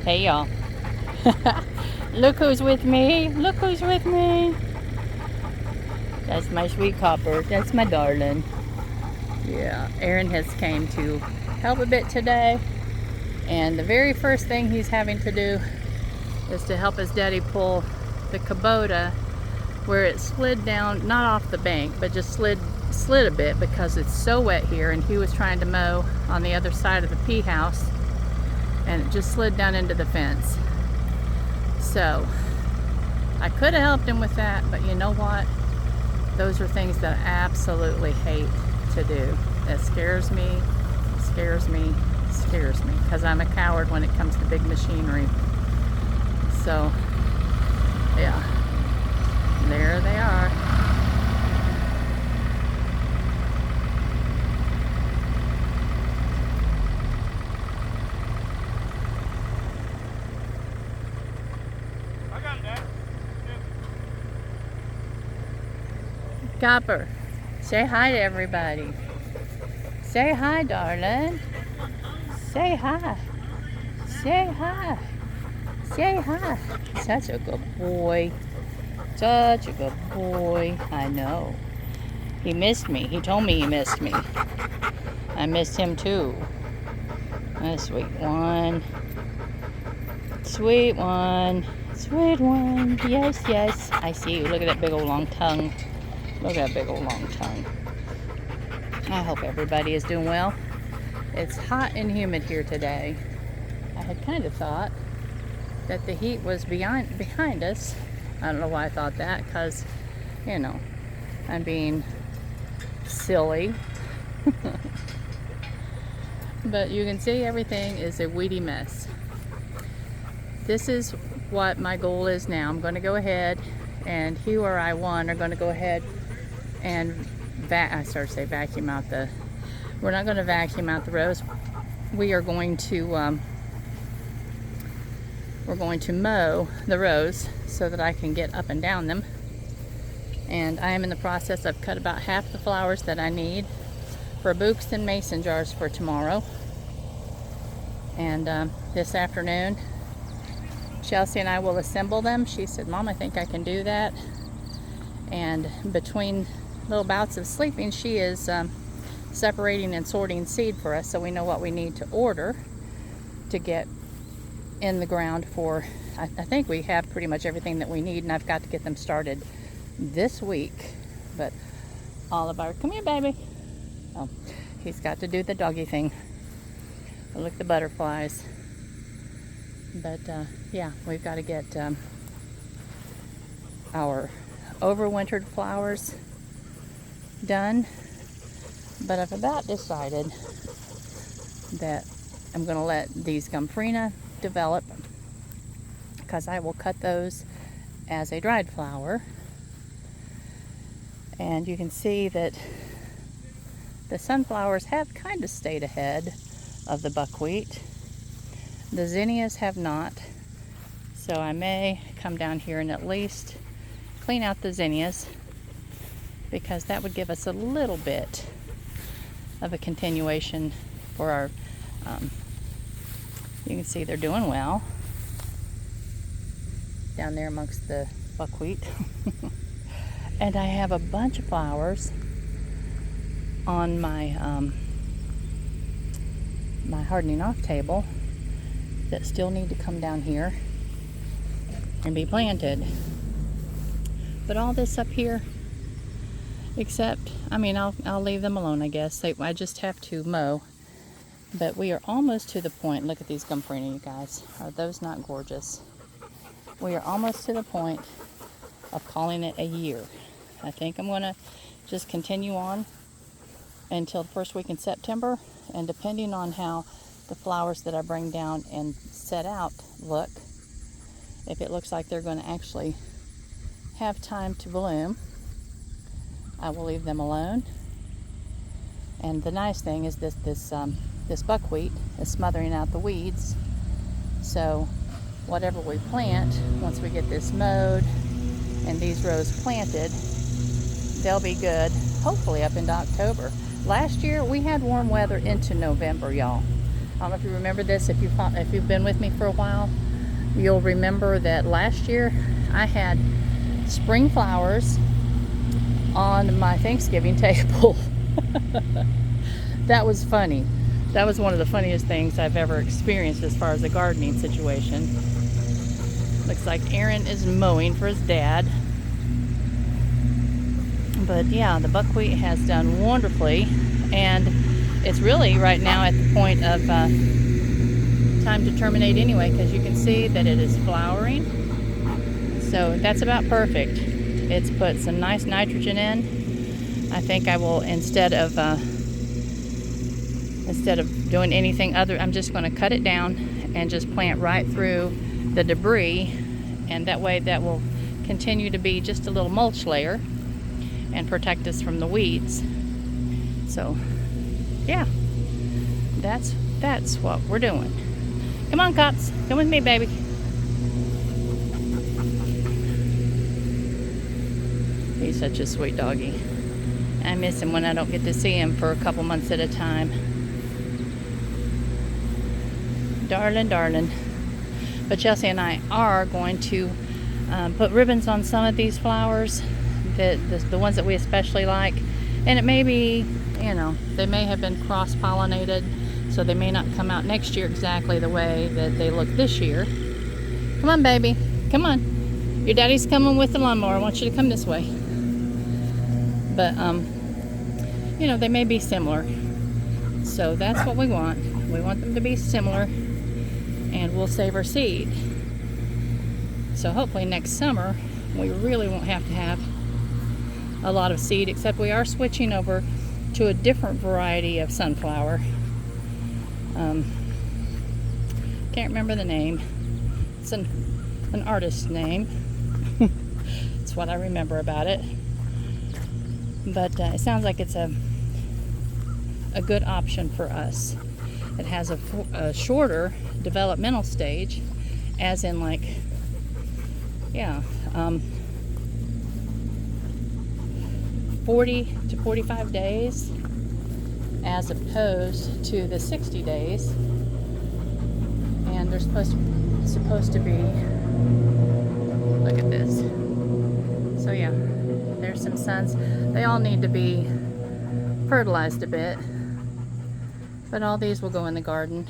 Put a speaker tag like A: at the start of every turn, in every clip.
A: Hey y'all. Look who's with me. Look who's with me. That's my sweet copper. That's my darling. Yeah, Aaron has came to help a bit today. And the very first thing he's having to do is to help his daddy pull the Kubota where it slid down, not off the bank, but just slid a bit because it's so wet here, and he was trying to mow on the other side of the pea house and it just slid down into the fence. So I could have helped him with that, but you know what? Those are things that I absolutely hate to do. That scares me, scares me, scares me, because I'm a coward when it comes to big machinery. So yeah, there they are. Copper, say hi to everybody. Say hi, darling. Say hi. Say hi. Say hi. Such a good boy. Such a good boy. I know. He missed me. He told me he missed me. I missed him too. A sweet one. Sweet one. Sweet one. Yes, yes. I see you. Look at that big old long tongue. Look at that big old long tongue. I hope everybody is doing well. It's hot and humid here today. I had kind of thought that the heat was behind us. I don't know why I thought that, because, you know, I'm being silly. But you can see everything is a weedy mess. This is what my goal is now. I'm going to go ahead, and Hugh or I one are going to go ahead and vacuum out the, we're not going to vacuum out the rows. We are going to mow the rows so that I can get up and down them. And I am in the process. I've cut about half the flowers that I need for bouquets and mason jars for tomorrow. And this afternoon, Chelsea and I will assemble them. She said, Mom, I think I can do that. And between little bouts of sleeping, she is separating and sorting seed for us, so we know what we need to order to get in the ground for, I think we have pretty much everything that we need, and I've got to get them started this week. But Oliver, come here, baby. Oh, he's got to do the doggy thing. Look at the butterflies. But yeah, we've got to get our overwintered flowers done. But I've about decided that I'm going to let these Gomphrena develop, because I will cut those as a dried flower. And you can see that the sunflowers have kind of stayed ahead of the buckwheat. The zinnias have not. So I may come down here and at least clean out the zinnias, because that would give us a little bit of a continuation for our, you can see they're doing well down there amongst the buckwheat. And I have a bunch of flowers on my my hardening off table that still need to come down here and be planted. But all this up here, except, I mean, I'll leave them alone, I guess. I just have to mow. But we are almost to the point. Look at these Gomphrena, you guys. Are those not gorgeous? We are almost to the point of calling it a year. I think I'm going to just continue on until the first week in September. And depending on how the flowers that I bring down and set out look, if it looks like they're going to actually have time to bloom, I will leave them alone. And the nice thing is this buckwheat is smothering out the weeds. So whatever we plant, once we get this mowed and these rows planted, they'll be good, hopefully up into October. Last year we had warm weather into November, y'all. I don't know if you remember this. If you've been with me for a while, you'll remember that last year I had spring flowers on my Thanksgiving table. That was funny. That was one of the funniest things I've ever experienced as far as a gardening situation. Looks like Aaron is mowing for his dad. But yeah, the buckwheat has done wonderfully, and it's really right now at the point of time to terminate anyway, because you can see that it is flowering. So that's about perfect. It's put some nice nitrogen in. I think I will, instead of doing anything other, I'm just going to cut it down and just plant right through the debris, and that way that will continue to be just a little mulch layer and protect us from the weeds. So yeah, that's what we're doing. Come on, Cops, come with me, baby. He's such a sweet doggy. I miss him when I don't get to see him for a couple months at a time. Darling, darling. But Chelsea and I are going to put ribbons on some of these flowers, the ones that we especially like. And it may be, you know, they may have been cross-pollinated, so they may not come out next year exactly the way that they look this year. Come on, baby. Come on. Your daddy's coming with the lawnmower. I want you to come this way. But, you know, they may be similar. So that's what we want. We want them to be similar, and we'll save our seed. So hopefully next summer we really won't have to have a lot of seed, except we are switching over to a different variety of sunflower. Can't remember the name. It's an artist's name. It's what I remember about it. But it sounds like it's a good option for us. It has a shorter developmental stage, as in like, yeah, 40 to 45 days, as opposed to the 60 days. And they're supposed to be, look at this. So yeah, there's some suns. They all need to be fertilized a bit, but all these will go in the garden.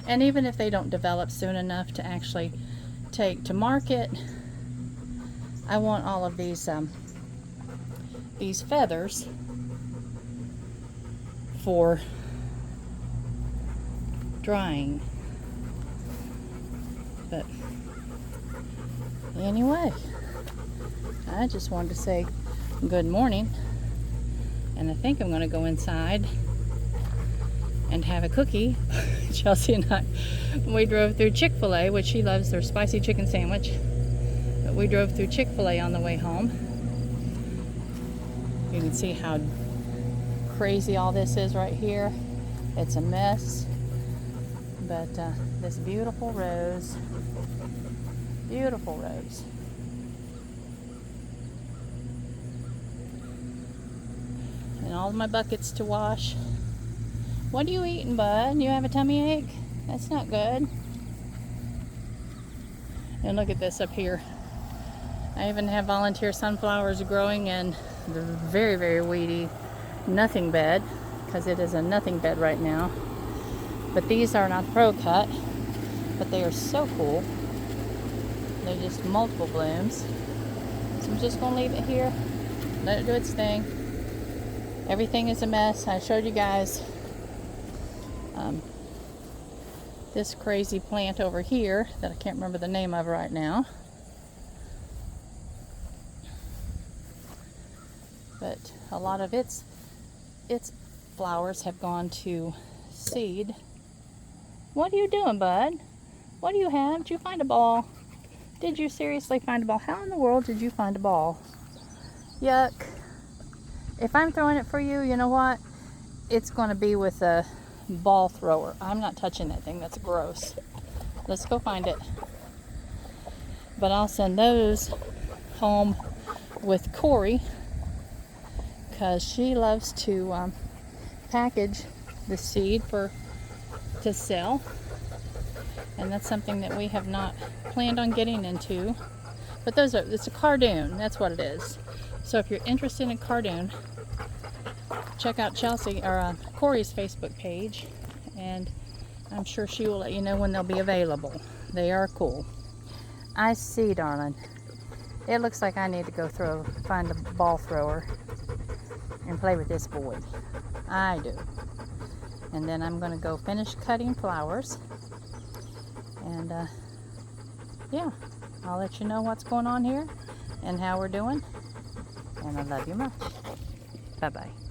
A: And even if they don't develop soon enough to actually take to market, I want all of these feathers for drying. But anyway, I just wanted to say good morning, and I think I'm going to go inside and have a cookie. Chelsea and I, we drove through Chick-fil-A, which she loves their spicy chicken sandwich, but we drove through Chick-fil-A on the way home. You can see how crazy all this is right here. It's a mess, but this beautiful rose, and all my buckets to wash. What are you eating, bud? You have a tummy ache? That's not good. And look at this up here. I even have volunteer sunflowers growing in the very, very weedy nothing bed, because it is a nothing bed right now. But these are not pro cut, but they are so cool. They're just multiple blooms. So I'm just going to leave it here, let it do its thing. Everything is a mess. I showed you guys this crazy plant over here that I can't remember the name of right now. But a lot of its flowers have gone to seed. What are you doing, bud? What do you have? Did you find a ball? Did you seriously find a ball? How in the world did you find a ball? Yuck. If I'm throwing it for you, you know what? It's going to be with a ball thrower. I'm not touching that thing. That's gross. Let's go find it. But I'll send those home with Corey, because she loves to package the seed to to sell, and that's something that we have not planned on getting into. But it's a cardoon, that's what it is. So if you're interested in cardoon, check out Chelsea or Corey's Facebook page, and I'm sure she will let you know when they'll be available. They are cool. I see, darling. It looks like I need to go find a ball thrower and play with this boy. I do. And then I'm going to go finish cutting flowers. And yeah, I'll let you know what's going on here and how we're doing. And I love you much. Bye-bye.